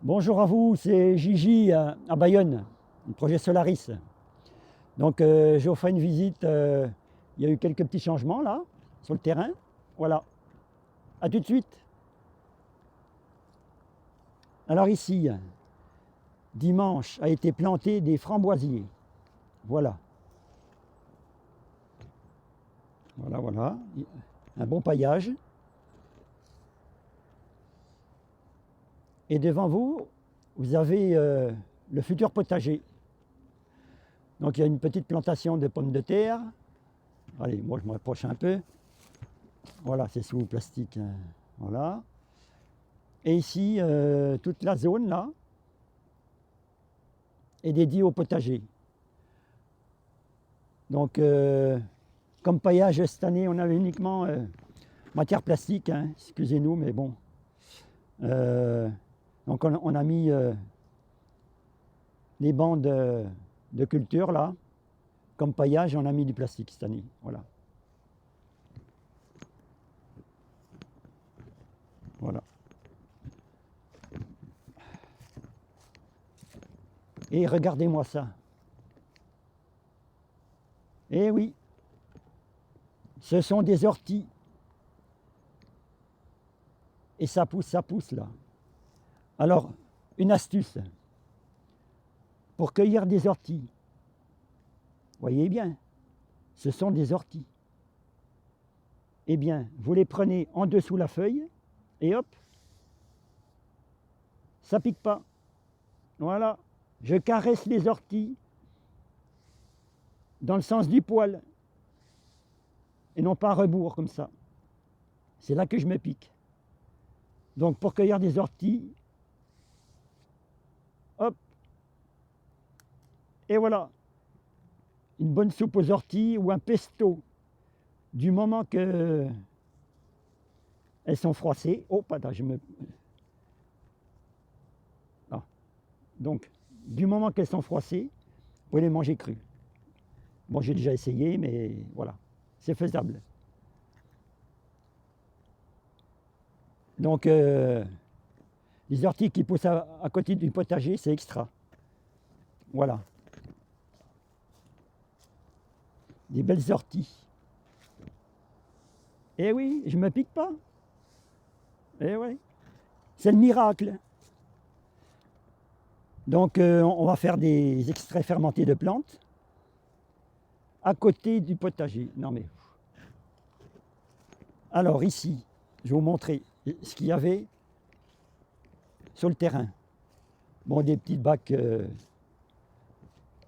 Bonjour à vous, c'est Gigi à Bayonne, le projet Solaris. Donc j'ai offert une visite, il y a eu quelques petits changements là, sur le terrain. Voilà, à tout de suite. Alors ici, dimanche a été planté des framboisiers. Voilà. Voilà, un bon paillage. Et devant vous, vous avez le futur potager. Donc il y a une petite plantation de pommes de terre. Allez, moi je me rapproche un peu. Voilà, c'est sous plastique. Hein. Voilà. Et ici, toute la zone là est dédiée au potager. Donc, comme paillage cette année, on avait uniquement matière plastique. Hein, excusez-nous, mais bon. Donc on a mis les bancs de culture là. Comme paillage, on a mis du plastique cette année. Voilà. Voilà. Et regardez-moi ça. Eh oui, ce sont des orties. Et ça pousse là. Alors, une astuce. Pour cueillir des orties, voyez bien, ce sont des orties. Eh bien, vous les prenez en dessous la feuille et hop, ça pique pas. Voilà, je caresse les orties dans le sens du poil et non pas à rebours comme ça. C'est là que je me pique. Donc pour cueillir des orties, hop, et voilà, une bonne soupe aux orties ou un pesto. Du moment que elles sont froissées, oh pardon, ah. Donc du moment qu'elles sont froissées, vous pouvez les manger crues. Bon, j'ai déjà essayé, mais voilà, c'est faisable. Donc, les orties qui poussent à côté du potager, c'est extra. Voilà. Des belles orties. Eh oui, je ne me pique pas. Eh oui, c'est le miracle. Donc, on va faire des extraits fermentés de plantes à côté du potager. Non mais. Alors ici, je vais vous montrer ce qu'il y avait sur le terrain. Bon, des petits bacs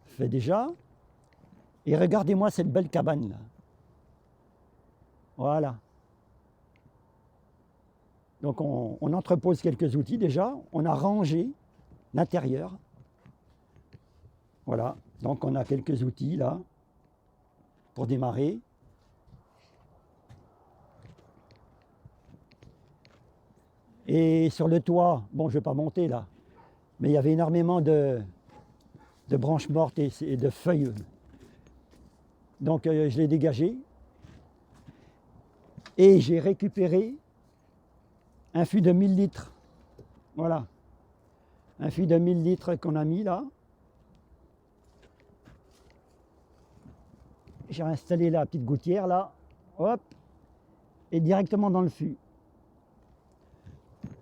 faits déjà. Et regardez-moi cette belle cabane là. Voilà. Donc on entrepose quelques outils déjà. On a rangé l'intérieur. Voilà. Donc on a quelques outils là pour démarrer. Et sur le toit, bon, je ne vais pas monter là, mais il y avait énormément de branches mortes et de feuilles. Donc je l'ai dégagé et j'ai récupéré un fût de 1000 litres. Voilà. Un fût de 1000 litres qu'on a mis là. J'ai installé la petite gouttière là, hop, et directement dans le fût.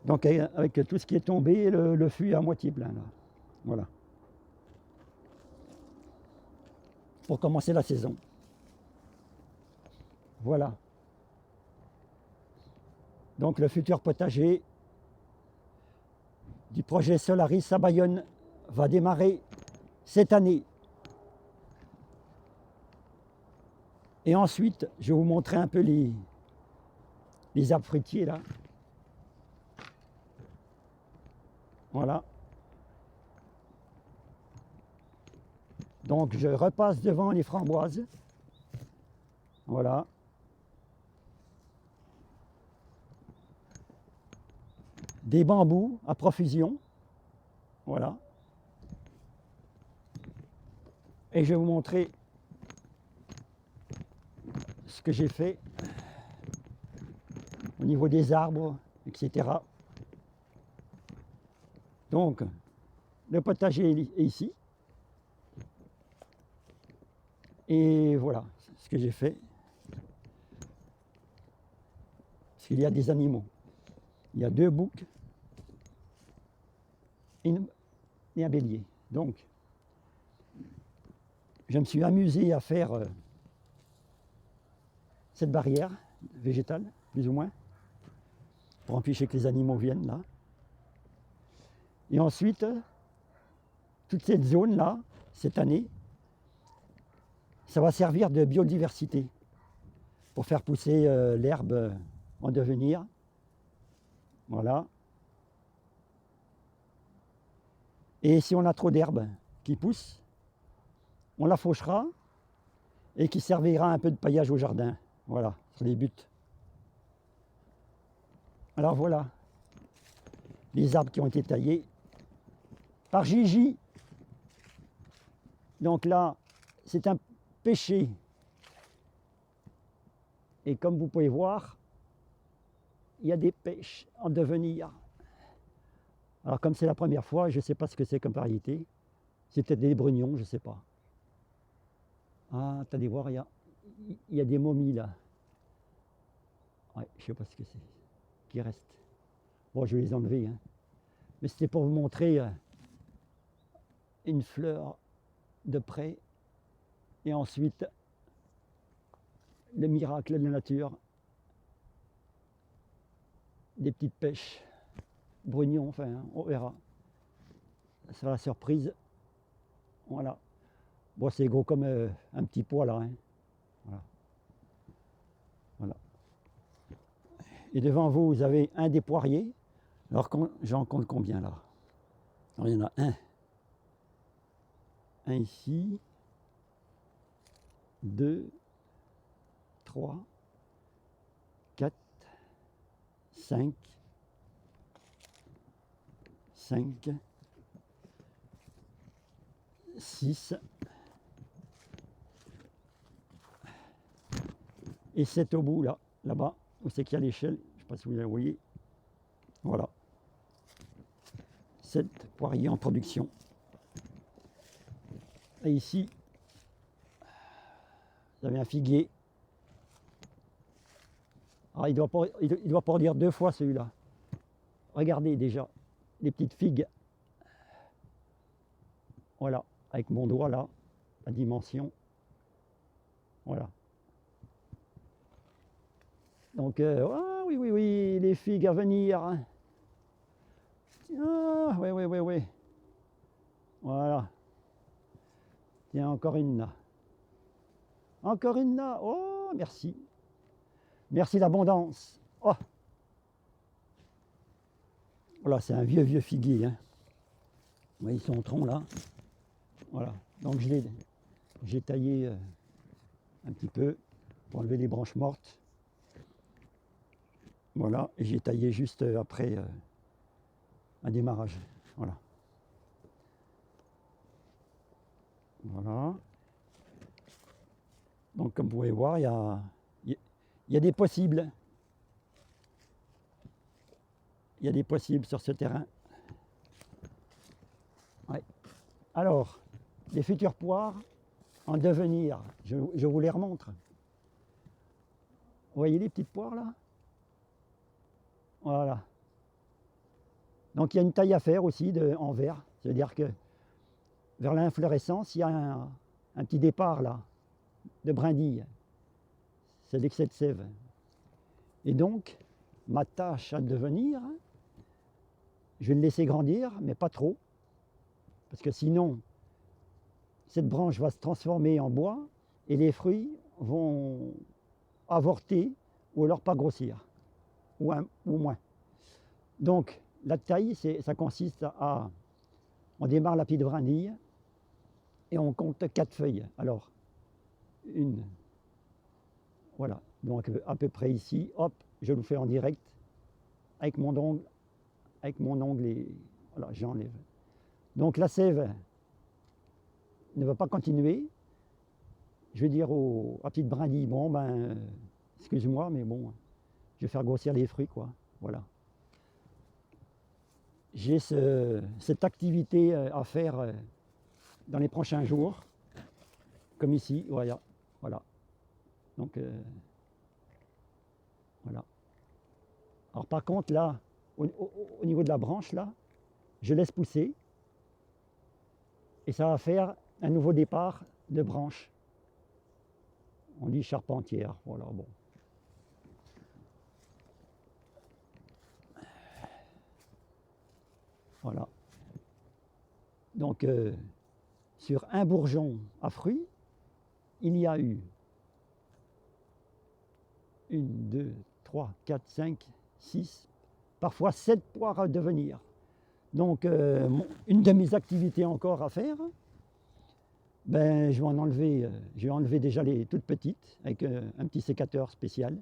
Donc avec tout ce qui est tombé, le fût est à moitié plein là. Voilà. Pour commencer la saison. Voilà. Donc le futur potager du projet Solaris à Bayonne va démarrer cette année. Et ensuite, je vais vous montrer un peu les arbres fruitiers là. Voilà. Donc je repasse devant les framboises. Voilà. Des bambous à profusion. Voilà. Et je vais vous montrer ce que j'ai fait au niveau des arbres, etc. Donc, le potager est ici. Et voilà ce que j'ai fait. Parce qu'il y a des animaux. Il y a 2 boucs et un bélier. Donc, je me suis amusé à faire cette barrière végétale, plus ou moins, pour empêcher que les animaux viennent là. Et ensuite, toute cette zone-là, cette année, ça va servir de biodiversité pour faire pousser l'herbe en devenir. Voilà. Et si on a trop d'herbe qui pousse, on la fauchera et qui servira un peu de paillage au jardin. Voilà, c'est les buts. Alors voilà, les arbres qui ont été taillés par Gigi. Donc là, c'est un pêcher. Et comme vous pouvez voir, il y a des pêches en devenir. Alors comme c'est la première fois, je ne sais pas ce que c'est comme variété. C'est peut-être des brugnons, je ne sais pas. Ah, attendez voir, il y a des momies là. Ouais, je ne sais pas ce que c'est qui reste. Bon, je vais les enlever. Hein. Mais c'était pour vous montrer une fleur de près. Et ensuite, le miracle de la nature. Des petites pêches. Brugnons, enfin, hein, on verra. Ça sera la surprise. Voilà. Bon, c'est gros comme un petit pois là. Hein. Voilà. Voilà. Et devant vous, vous avez un des poiriers. Alors, j'en compte combien là? Alors, il y en a un. Un ici. 2, 3, 4, 5, 6 et 7 au bout là, là-bas, où c'est qu'il y a l'échelle, je ne sais pas si vous la voyez. Voilà. 7 poiriers en production. Et ici, vous avez un figuier. Alors, il doit produire 2 fois celui-là. Regardez déjà les petites figues. Voilà, avec mon doigt là, la dimension. Voilà. Donc, ah, oui, oui, oui, les figues à venir. Ah, oui, oui, oui, oui. Voilà. Tiens, encore une là. Encore une là. Oh, merci. Merci l'abondance. Oh. Voilà, c'est un vieux, vieux figuier. Hein. Vous voyez son tronc là. Voilà. Donc, j'ai taillé un petit peu pour enlever les branches mortes. Voilà, et j'ai taillé juste après un démarrage. Voilà. Voilà. Donc comme vous pouvez voir, il y a des possibles. Il y a des possibles sur ce terrain. Ouais. Alors, les futures poires en devenir, je vous les remontre. Vous voyez les petites poires là? Voilà. Donc il y a une taille à faire aussi en verre. C'est-à-dire que vers l'inflorescence, il y a un petit départ là, de brindilles. C'est l'excès de sève. Et donc, ma tâche à devenir, je vais le laisser grandir, mais pas trop. Parce que sinon, cette branche va se transformer en bois et les fruits vont avorter ou alors pas grossir, ou moins. Donc, la taille, ça consiste à... On démarre la petite brindille et on compte 4 feuilles. Alors, une, voilà, donc à peu près ici, hop, je le fais en direct avec mon ongle et voilà, j'enlève. Donc la sève ne va pas continuer. Je vais dire à petite brindille, bon ben, excuse-moi, mais bon, je vais faire grossir les fruits, quoi. Voilà. j'ai cette activité à faire dans les prochains jours, comme ici, voilà. Voilà. Donc, voilà. Alors par contre, là, au niveau de la branche, là, je laisse pousser et ça va faire un nouveau départ de branche. On dit charpentière, voilà, bon. Voilà. Donc, sur un bourgeon à fruits, il y a eu 1, 2, 3, 4, 5, 6, parfois 7 poires à devenir. Donc, une de mes activités encore à faire, ben, je vais enlever déjà les toutes petites avec un petit sécateur spécial.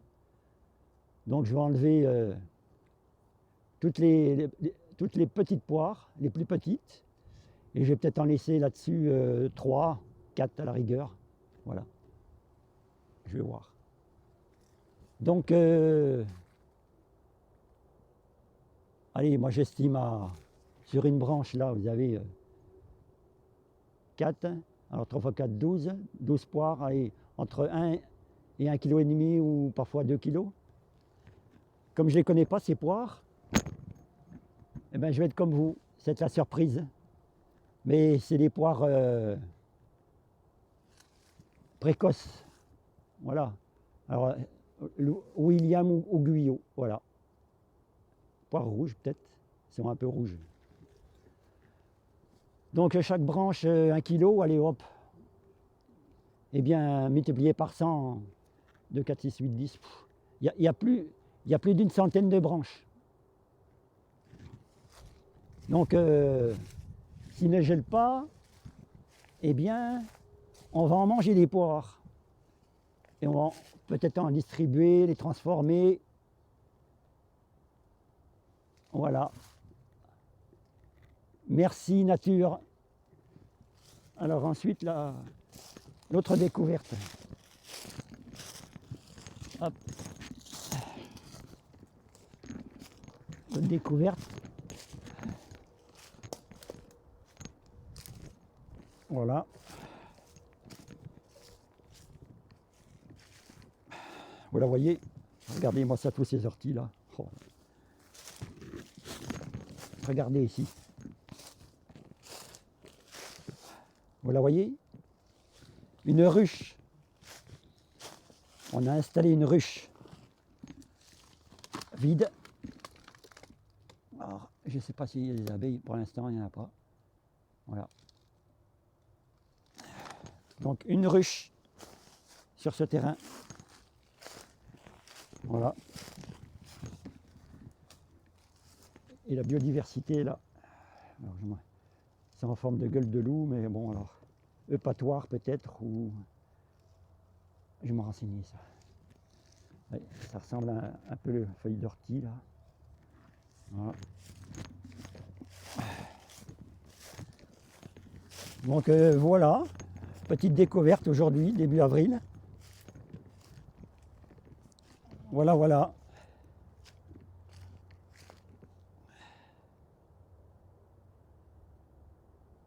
Donc, je vais enlever toutes les petites poires, les plus petites, et je vais peut-être en laisser là-dessus 3, 4 à la rigueur. Voilà. Je vais voir. Donc, allez, moi j'estime sur une branche, là, vous avez 4, alors 3 x 4, 12 poires, allez, entre 1 et 1,5 kg ou parfois 2 kg. Comme je ne les connais pas, ces poires, eh ben, je vais être comme vous, c'est la surprise. Mais c'est des poires précoces. Voilà. Alors, William ou Guyot, voilà. Poires rouges peut-être, ils sont un peu rouges. Donc chaque branche 1 kg, allez hop. Eh bien, multiplié par 100, 2, 4, 6, 8, 10. Il y a plus d'une centaine de branches. Donc, s'ils ne gèlent pas, eh bien, on va en manger des poires. Et on va peut-être en distribuer, les transformer. Voilà. Merci nature. Alors ensuite, l'autre découverte. Hop. L'autre découverte. Voilà. Vous la voyez? Regardez-moi ça, tous ces orties là. Oh. Regardez ici. Vous la voyez? Une ruche. On a installé une ruche vide. Alors, je ne sais pas s'il y a des abeilles, pour l'instant il n'y en a pas. Voilà. Donc une ruche sur ce terrain. Voilà. Et la biodiversité là. C'est en forme de gueule de loup, mais bon alors. Eupatoire peut-être, ou. Je vais me renseigner ça. Ouais, ça ressemble à un peu les feuilles d'ortie là. Voilà. Donc voilà, petite découverte aujourd'hui, début avril. Voilà, voilà.